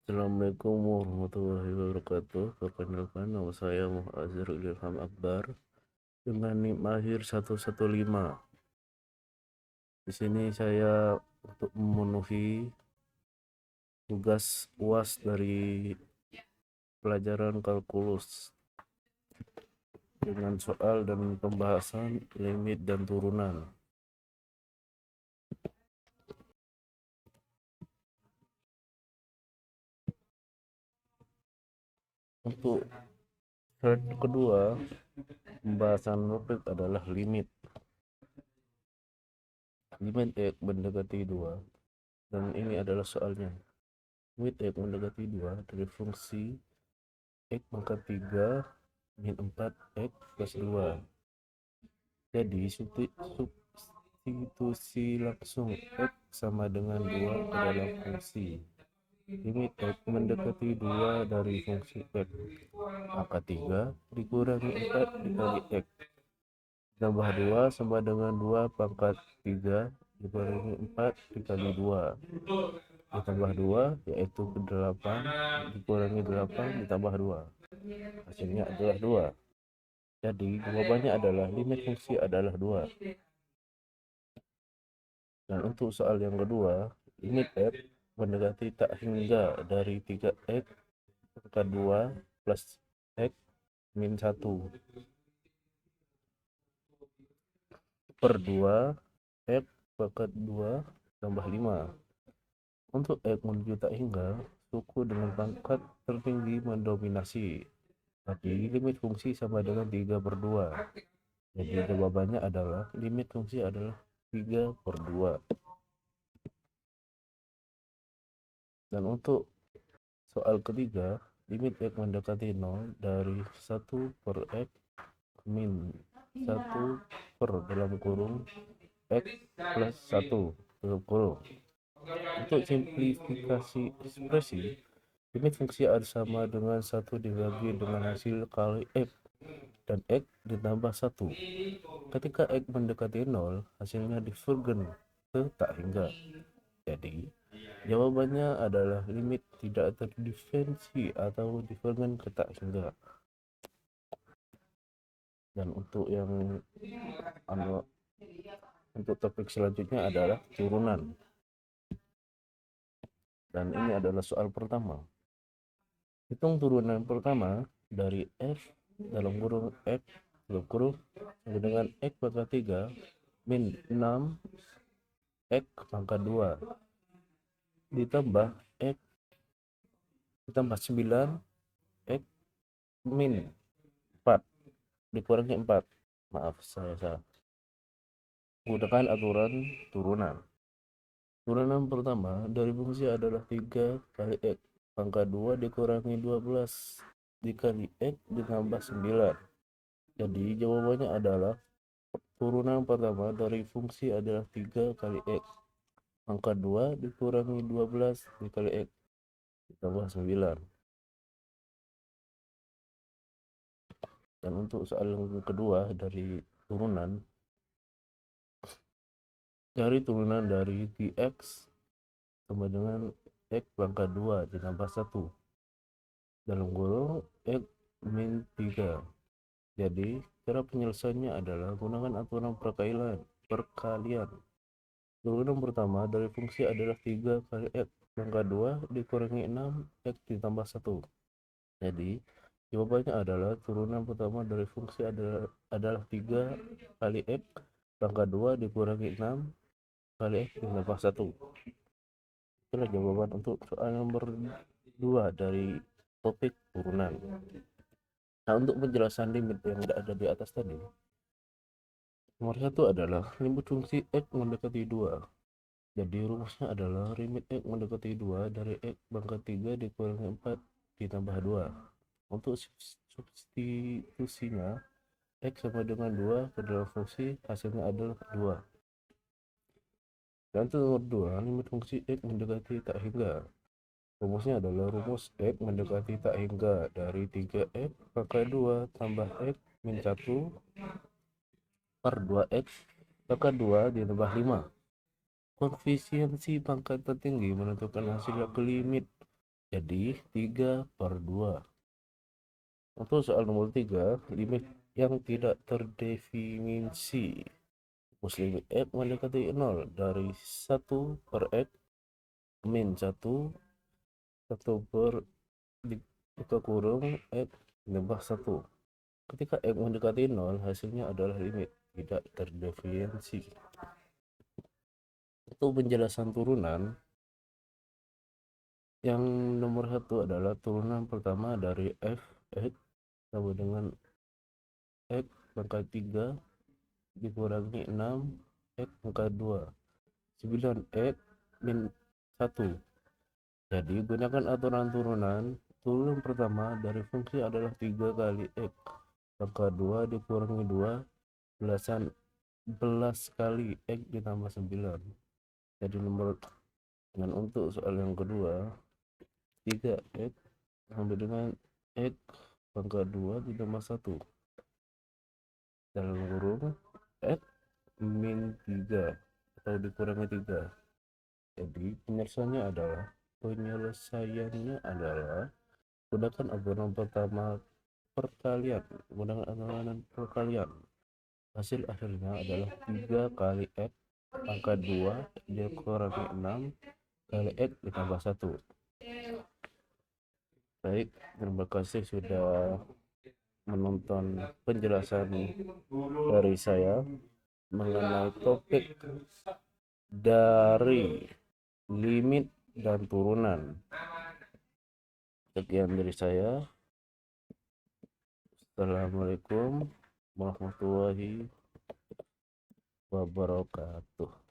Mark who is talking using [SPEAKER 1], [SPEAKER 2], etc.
[SPEAKER 1] Assalamualaikum warahmatullahi wabarakatuh. Perkenalkan, nama saya Muhammad Azharul Ilham Akbar dengan NIM akhir 115. Di sini saya untuk memenuhi tugas UAS dari pelajaran kalkulus dengan soal dan pembahasan limit dan turunan. Untuk slide kedua, pembahasan topik adalah limit. Limit X mendekati 2, dan ini adalah soalnya. Limit X mendekati 2 dari fungsi X pangkat 3 min 4 X plus 2. Jadi substitusi langsung X sama dengan 2 ke dalam fungsi. Limit X mendekati 2 dari fungsi X pangkat 3 dikurangi 4 dikali X tambah 2 sama dengan 2 pangkat 3 dikurangi 4 dikali 2 ditambah 2 yaitu ke 8 dikurangi 8 ditambah 2, hasilnya adalah 2. Jadi jawabannya adalah limit fungsi adalah 2. Dan untuk soal yang kedua, limit F mendekati tak hingga dari 3x pangkat 2 plus x min 1 per 2 x pangkat 2 tambah 5. Untuk x menuju tak hingga, suku dengan pangkat tertinggi mendominasi. Jadi limit fungsi sama dengan 3/2. Jadi jawabannya adalah limit fungsi adalah 3/2. Dan untuk soal ketiga, limit X mendekati 0 dari 1 per X min 1 per dalam kurung X plus 1 dalam kurung. Untuk simplifikasi ekspresi, limit fungsi ada sama dengan 1 dibagi dengan hasil kali X dan X ditambah 1. Ketika X mendekati 0, hasilnya divergen ke tak hingga. Jadi jawabannya adalah limit tidak terdiferensi atau divergen ke tak hingga. Dan untuk yang untuk topik selanjutnya adalah turunan. Dan ini adalah soal pertama. Hitung turunan pertama dari F dalam kurung X dalam kurung dengan X pangkat 3 min 6 X pangkat 2 ditambah X ditambah 9 X min 4 dikurangi 4. Maaf, saya salah. Gunakan aturan turunan. Turunan pertama dari fungsi adalah 3 kali X pangkat 2 dikurangi 12 dikali X ditambah 9. Jadi jawabannya adalah turunan pertama dari fungsi adalah 3 kali X pangkat 2 dikurangi 12 dikali X ditambah 9. Dan untuk soal yang kedua dari turunan, cari turunan dari Tx sama dengan X pangkat 2 ditambah 1 dalam kurung X min 3. Jadi cara penyelesaiannya adalah gunakan aturan perkalian. Turunan pertama dari fungsi adalah 3 kali X pangkat 2 dikurangi 6 X ditambah 1. Jadi jawabannya adalah turunan pertama dari fungsi adalah 3 kali X pangkat 2 dikurangi 6 kali X ditambah 1. Itulah jawaban untuk soal nomor 2 dari topik turunan. Nah, untuk penjelasan limit yang ada di atas tadi, nomor 1 adalah limit fungsi X mendekati 2. Jadi rumusnya adalah limit X mendekati 2 dari X pangkat 3 dikurangi 4 ditambah 2. Untuk substitusinya, X sama dengan 2 ke dalam fungsi, hasilnya adalah 2. Dan untuk nomor 2, limit fungsi X mendekati tak hingga. Rumusnya adalah rumus X mendekati tak hingga dari 3X pangkat 2 tambah X min 1 per 2X pangkat 2 ditambah 5. Koefisiensi pangkat tertinggi menentukan hasil ke limit jadi 3/2. Untuk soal nomor 3, limit yang tidak terdefinisi. Rumus limit X mendekati 0 dari 1 per X min 1 per buka kurung X tambah 1. Ketika X mendekati 0, hasilnya adalah limit tidak terdefinisi. Untuk penjelasan turunan, yang nomor 1 adalah turunan pertama dari f(x) sama dengan x pangkat 3 dikurangi 6 x pangkat 2 9x min 1. Jadi gunakan aturan turunan. Turunan pertama dari fungsi adalah 3 kali x pangkat 2 dikurangi 2 belasan belas kali x ditambah 9. Jadi nomor, dan untuk soal yang kedua, 3x sama dengan x pangkat 2 ditambah 1 dalam kurung x min 3 atau dikurangi 3. Jadi penyelesaiannya adalah gunakan aturan pertama perkalian. Hasil akhirnya adalah 3 kali x pangkat 2 dikurangi 6 kali x ditambah 1. Baik, terima kasih sudah menonton penjelasan dari saya mengenai topik dari limit dan turunan. Sekian dari saya. Assalamualaikum warahmatullahi wabarakatuh.